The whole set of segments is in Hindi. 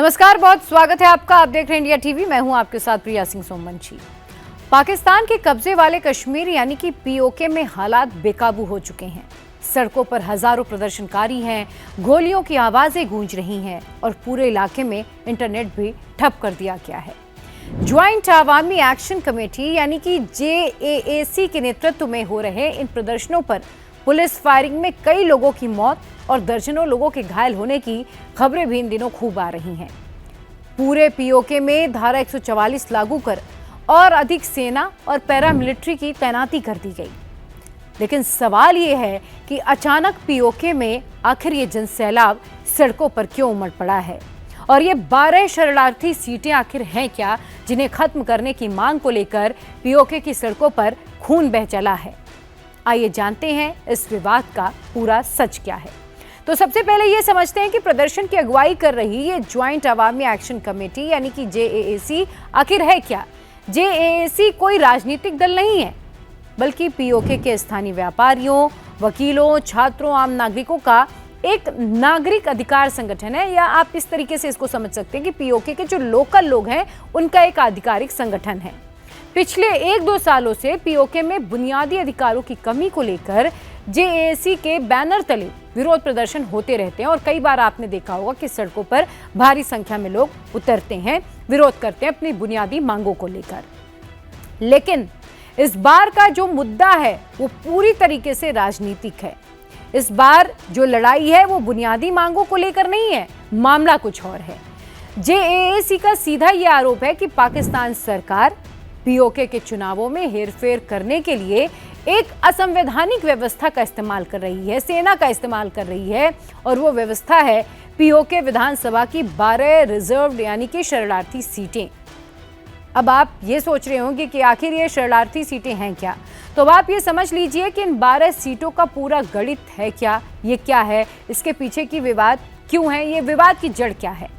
नमस्कार, बहुत स्वागत है आपका। आप देख रहे हैं इंडिया टीवी। मैं हूं आपके साथ प्रिया सिंह सोमवंशी। पाकिस्तान के कब्जे वाले कश्मीर यानी कि पीओके में हालात बेकाबू हो चुके हैं। सड़कों पर हजारों प्रदर्शनकारी हैं, गोलियों की आवाजें गूंज रही हैं और पूरे इलाके में इंटरनेट भी ठप कर दिया गया है। ज्वाइंट अवामी एक्शन कमेटी यानी कि JAAC के नेतृत्व में हो रहे इन प्रदर्शनों पर पुलिस फायरिंग में कई लोगों की मौत और दर्जनों लोगों के घायल होने की खबरें भी इन दिनों खूब आ रही हैं। पूरे पीओके में धारा 144 लागू कर और अधिक सेना और पैरामिलिट्री की तैनाती कर दी गई। लेकिन सवाल ये है कि अचानक पीओके में आखिर ये जनसैलाब सड़कों पर क्यों उमड़ पड़ा है और ये 12 शरणार्थी सीटें आखिर हैं क्या, जिन्हें खत्म करने की मांग को लेकर पीओके की सड़कों पर खून बह चला है। आइए जानते हैं इस विवाद का पूरा सच क्या है। तो सबसे पहले ये समझते हैं कि प्रदर्शन की अगुवाई कर रही ये ज्वाइंट अवामी एक्शन कमेटी यानी कि JAAC आखिर है क्या। JAAC कोई राजनीतिक दल नहीं है, बल्कि पीओके के स्थानीय व्यापारियों, वकीलों, छात्रों, आम नागरिकों का एक नागरिक अधिकार संगठन है, या आप इस तरीके से इसको समझ सकते हैं कि पीओके के जो लोकल लोग हैं उनका एक आधिकारिक संगठन है। पिछले 1-2 सालों से पीओके में बुनियादी अधिकारों की कमी को लेकर JAAC के बैनर तले विरोध प्रदर्शन होते रहते हैं और कई बार आपने देखा होगा कि सड़कों पर भारी संख्या में लोग उतरते हैं, विरोध करते हैं अपनी बुनियादी मांगों को लेकर। लेकिन इस बार का जो मुद्दा है वो पूरी तरीके से राजनीतिक है। इस बार जो लड़ाई है वो बुनियादी मांगों को लेकर नहीं है, मामला कुछ और है। JAAC का सीधा ये आरोप है कि पाकिस्तान सरकार पीओके के चुनावों में हेरफेर करने के लिए एक असंवैधानिक व्यवस्था का इस्तेमाल कर रही है, सेना का इस्तेमाल कर रही है, और वो व्यवस्था है पीओके विधानसभा की 12 रिजर्व्ड यानी कि शरणार्थी सीटें। अब आप ये सोच रहे होंगे कि आखिर ये शरणार्थी सीटें हैं क्या, तो अब आप ये समझ लीजिए कि इन 12 सीटों का पूरा गणित है क्या, ये क्या है, इसके पीछे की विवाद क्यों है, ये विवाद की जड़ क्या है।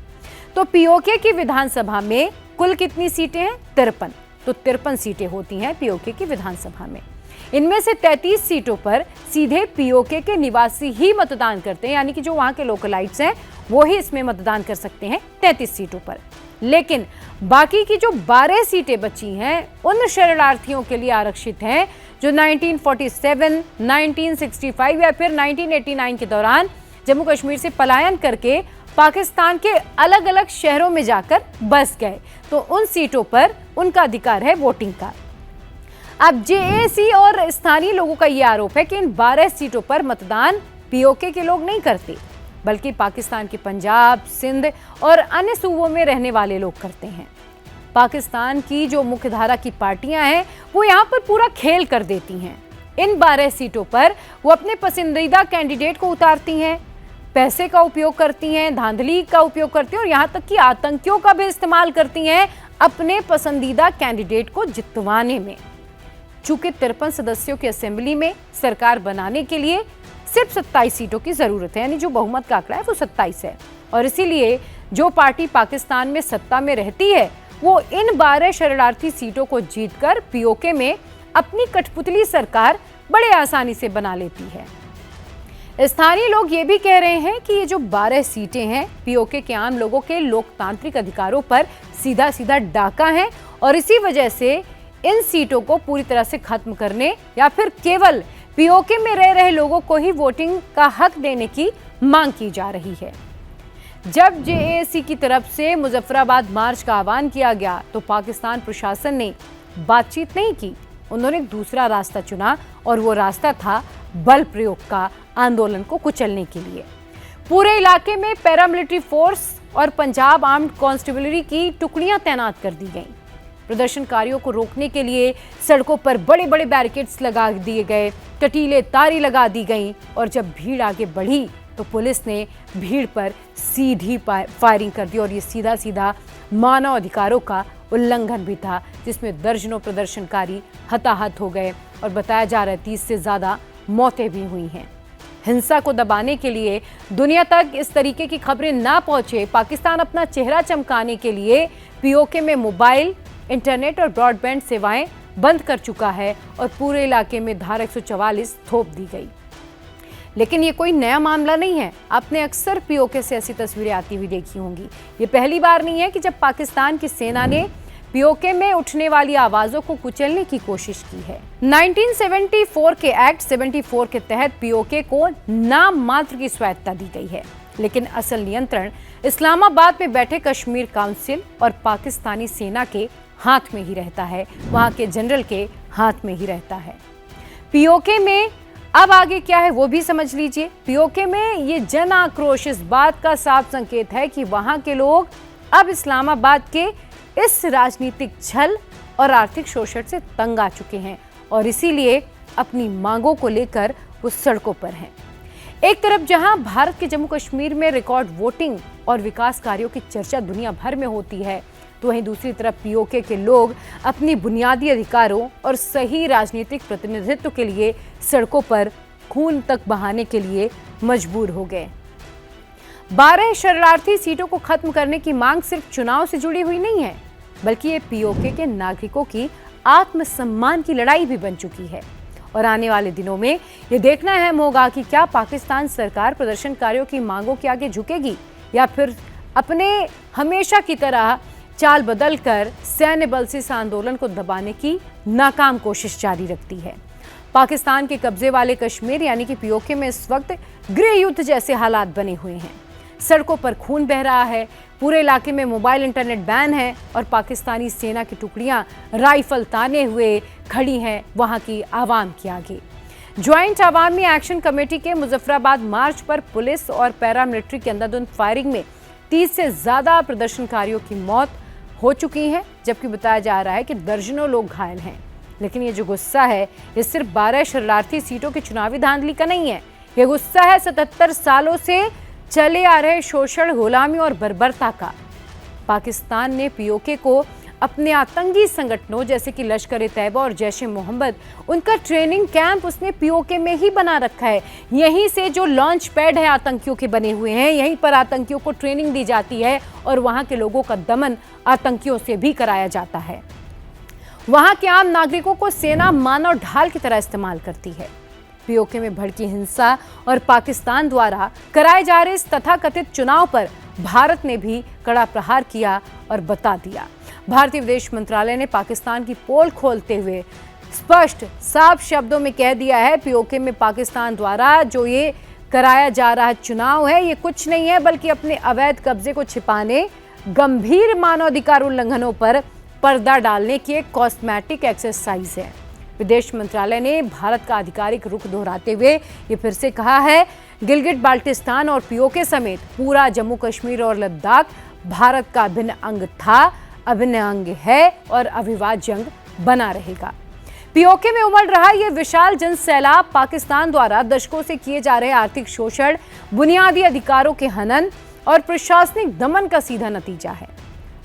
तो पीओके की विधानसभा में कुल कितनी सीटें हैं? 53। तो 53 सीटें होती हैं पीओके की विधानसभा में। इनमें से 33 सीटों पर सीधे पीओके के निवासी ही मतदान करते हैं, यानी कि जो वहां के लोकलाइट्स हैं वो ही इसमें मतदान कर सकते हैं 33 सीटों पर। लेकिन बाकी की जो 12 सीटें बची हैं उन शरणार्थियों के लिए आरक्षित हैं जो 1947, 1965 या फिर 1989 के दौरान जम्मू कश्मीर से पलायन करके पाकिस्तान के अलग अलग शहरों में जाकर बस गए। तो उन सीटों पर उनका अधिकार है वोटिंग का। अब JAAC और स्थानीय लोगों का यह आरोप है कि इन 12 सीटों पर मतदान पीओके के लोग नहीं करते, बल्कि पाकिस्तान के पंजाब, सिंध और अन्य सूबों में रहने वाले लोग करते हैं। पाकिस्तान की जो मुख्यधारा की पार्टियां हैं वो यहाँ पर पूरा खेल कर देती हैं। इन 12 सीटों पर वो अपने पसंदीदा कैंडिडेट को उतारती हैं, पैसे का उपयोग करती हैं, धांधली का उपयोग करती हैं और यहाँ तक कि आतंकियों का भी इस्तेमाल करती हैं अपने पसंदीदा कैंडिडेट को जितवाने में। चूंकि 53 सदस्यों की असेंबली में सरकार बनाने के लिए सिर्फ 27 सीटों की जरूरत है, यानी जो बहुमत का आंकड़ा है वो 27 है, और इसीलिए जो पार्टी पाकिस्तान में सत्ता में रहती है वो इन 12 शरणार्थी सीटों को जीतकर पीओके में अपनी कठपुतली सरकार बड़े आसानी से बना लेती है। स्थानीय लोग ये भी कह रहे हैं कि ये जो 12 सीटें हैं पीओके के आम लोगों के लोकतांत्रिक अधिकारों पर सीधा सीधा डाका है, और इसी वजह से इन सीटों को पूरी तरह से खत्म करने या फिर केवल पीओके में रह रहे लोगों को ही वोटिंग का हक देने की मांग की जा रही है। जब JAAC की तरफ से मुजफ्फराबाद मार्च का आह्वान किया गया तो पाकिस्तान प्रशासन ने बातचीत नहीं की, उन्होंने दूसरा रास्ता चुना, और वो रास्ता था बल प्रयोग का आंदोलन को कुचलने के लिए। पूरे इलाके में पैरामिलिट्री फोर्स और पंजाब आर्म्ड कांस्टेबलरी की टुकड़ियां तैनात कर दी गईं। प्रदर्शनकारियों को रोकने के लिए सड़कों पर बड़े बड़े बैरिकेड्स लगा दिए गए, कटीले तारें लगा दी गईं, और जब भीड़ आगे बढ़ी तो पुलिस ने भीड़ पर सीधी फायरिंग कर दी, और ये सीधा सीधा मानव अधिकारों का उल्लंघन भी था, जिसमें दर्जनों प्रदर्शनकारी हताहत हो गए और बताया जा रहा है 30 से ज़्यादा मौतें भी हुई हैं। हिंसा को दबाने के लिए, दुनिया तक इस तरीके की खबरें ना पहुंचे, पाकिस्तान अपना चेहरा चमकाने के लिए पीओके में मोबाइल, इंटरनेट और ब्रॉडबैंड सेवाएं बंद कर चुका है और पूरे इलाके में धारा 144 थोप दी गई। लेकिन ये कोई नया मामला नहीं है। आपने अक्सर पीओके से ऐसी तस्वीरें आती हुई देखी होंगी। ये पहली बार नहीं है कि जब पाकिस्तान की सेना ने पीओके में उठने वाली आवाजों को कुचलने की कोशिश की है। 1974 के एक्ट 74 के तहत पीओके को नाम मात्र की स्वायत्तता दी गई है, लेकिन असल नियंत्रण इस्लामाबाद में बैठे कश्मीर काउंसिल और पाकिस्तानी सेना के हाथ में ही रहता है, वहां के जनरल के हाथ में ही रहता है। पीओके में अब आगे क्या है वो भी समझ लीजिए। पीओके में ये जन आक्रोश इस बात का साफ संकेत है कि वहां के लोग अब इस्लामाबाद के इस राजनीतिक छल और आर्थिक शोषण से तंग आ चुके हैं और इसीलिए अपनी मांगों को लेकर वो सड़कों पर हैं। एक तरफ जहां भारत के जम्मू कश्मीर में रिकॉर्ड वोटिंग और विकास कार्यों की चर्चा दुनिया भर में होती है, तो वहीं दूसरी तरफ पीओके के लोग अपनी बुनियादी अधिकारों और सही राजनीतिक प्रतिनिधित्व के लिए सड़कों पर खून तक बहाने के लिए मजबूर हो गए। 12 शरणार्थी सीटों को खत्म करने की मांग सिर्फ चुनाव से जुड़ी हुई नहीं है, बल्कि ये पीओके के नागरिकों की आत्मसम्मान की लड़ाई भी बन चुकी है। और आने वाले दिनों में ये देखना अहम होगा कि क्या पाकिस्तान सरकार प्रदर्शनकारियों की मांगों के आगे झुकेगी या फिर अपने हमेशा की तरह चाल बदलकर सैन्य बल से इस आंदोलन को दबाने की नाकाम कोशिश जारी रखती है। पाकिस्तान के कब्जे वाले कश्मीर यानी कि पीओके में इस वक्त गृह युद्ध जैसे हालात बने हुए हैं। सड़कों पर खून बह रहा है, पूरे इलाके में मोबाइल इंटरनेट बैन है और पाकिस्तानी सेना की टुकड़ियां राइफल ताने हुए खड़ी हैं वहां की आवाम के आगे। ज्वाइंट अवामी एक्शन कमेटी के मुजफ्फराबाद मार्च पर पुलिस और पैरामिलिट्री के अंधाधुंध फायरिंग में 30 से ज्यादा प्रदर्शनकारियों की मौत हो चुकी है, जबकि बताया जा रहा है कि दर्जनों लोग घायल हैं। लेकिन ये जो गुस्सा है ये सिर्फ 12 शरणार्थी सीटों की चुनावी धांधली का नहीं है, ये गुस्सा है 77 सालों से चले आ रहे शोषण, गुलामी और बर्बरता का। पाकिस्तान ने पीओके को अपने आतंकी संगठनों जैसे कि लश्कर ए तैयबा और जैश ए मोहम्मद, उनका ट्रेनिंग कैंप उसने पीओके में ही बना रखा है। यहीं से जो लॉन्च पैड है आतंकियों के बने हुए हैं, यहीं पर आतंकियों को ट्रेनिंग दी जाती है और वहां के लोगों का दमन आतंकियों से भी कराया जाता है। वहां के आम नागरिकों को सेना मानव ढाल की तरह इस्तेमाल करती है। पीओके में भड़की हिंसा और पाकिस्तान द्वारा कराए जा रहे इस तथाकथित चुनाव पर भारत ने भी कड़ा प्रहार किया और बता दिया। भारतीय विदेश मंत्रालय ने पाकिस्तान की पोल खोलते हुए स्पष्ट साफ शब्दों में कह दिया है, पीओके में पाकिस्तान द्वारा जो ये कराया जा रहा चुनाव है ये कुछ नहीं है बल्कि अपने अवैध कब्जे को छिपाने, गंभीर मानवाधिकार उल्लंघनों पर पर्दा डालने की एक कॉस्मेटिक एक्सरसाइज है। विदेश मंत्रालय ने भारत का आधिकारिक रुख दोहराते हुए ये फिर से कहा है, गिलगिट बाल्टिस्तान और पीओके समेत पूरा जम्मू कश्मीर और लद्दाख भारत का अभिन्न अंग था, अभिन्न अंग है और अविभाज्य अंग बना रहेगा। पीओके में उमड़ रहा यह विशाल जन सैलाब पाकिस्तान द्वारा दशकों से किए जा रहे आर्थिक शोषण, बुनियादी अधिकारों के हनन और प्रशासनिक दमन का सीधा नतीजा है।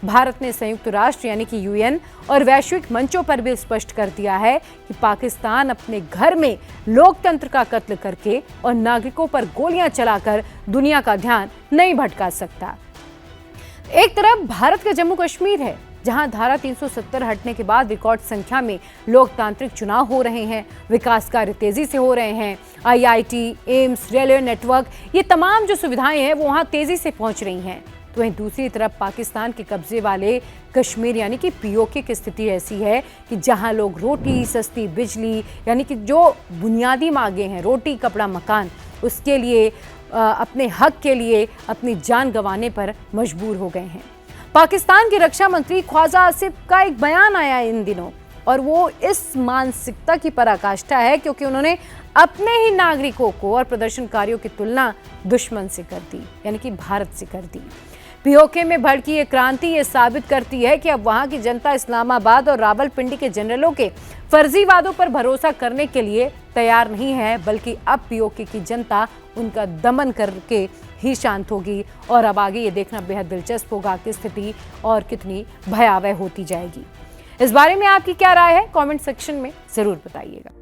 भारत ने संयुक्त राष्ट्र यानी कि यूएन और वैश्विक मंचों पर भी स्पष्ट कर दिया है कि पाकिस्तान अपने घर में लोकतंत्र का कत्ल करके और नागरिकों पर गोलियां चलाकर दुनिया का ध्यान नहीं भटका सकता। एक तरफ भारत का जम्मू कश्मीर है, जहां धारा 370 हटने के बाद रिकॉर्ड संख्या में लोकतांत्रिक चुनाव हो रहे हैं, विकास कार्य तेजी से हो रहे हैं, आईआईटी, एम्स, रेलवे नेटवर्क, ये तमाम जो सुविधाएं हैं वो वहां तेजी से पहुंच रही हैं। तो वहीं दूसरी तरफ पाकिस्तान के कब्जे वाले कश्मीर यानी कि पीओके की स्थिति ऐसी है कि जहां लोग रोटी, सस्ती बिजली यानी कि जो बुनियादी मांगे हैं, रोटी, कपड़ा, मकान, उसके लिए अपने हक के लिए अपनी जान गंवाने पर मजबूर हो गए हैं। पाकिस्तान के रक्षा मंत्री ख्वाजा आसिफ का एक बयान आया इन दिनों और वो इस मानसिकता की पराकाष्ठा है क्योंकि उन्होंने अपने ही नागरिकों को और प्रदर्शनकारियों की तुलना दुश्मन से कर दी, यानी कि भारत से कर दी। पीओके में भड़की ये क्रांति ये साबित करती है कि अब वहां की जनता इस्लामाबाद और रावलपिंडी के जनरलों के फर्जी वादों पर भरोसा करने के लिए तैयार नहीं है, बल्कि अब पीओके की जनता उनका दमन करके ही शांत होगी। और अब आगे ये देखना बेहद दिलचस्प होगा कि स्थिति और कितनी भयावह होती जाएगी। इस बारे में आपकी क्या राय है, कमेंट सेक्शन में जरूर बताइएगा।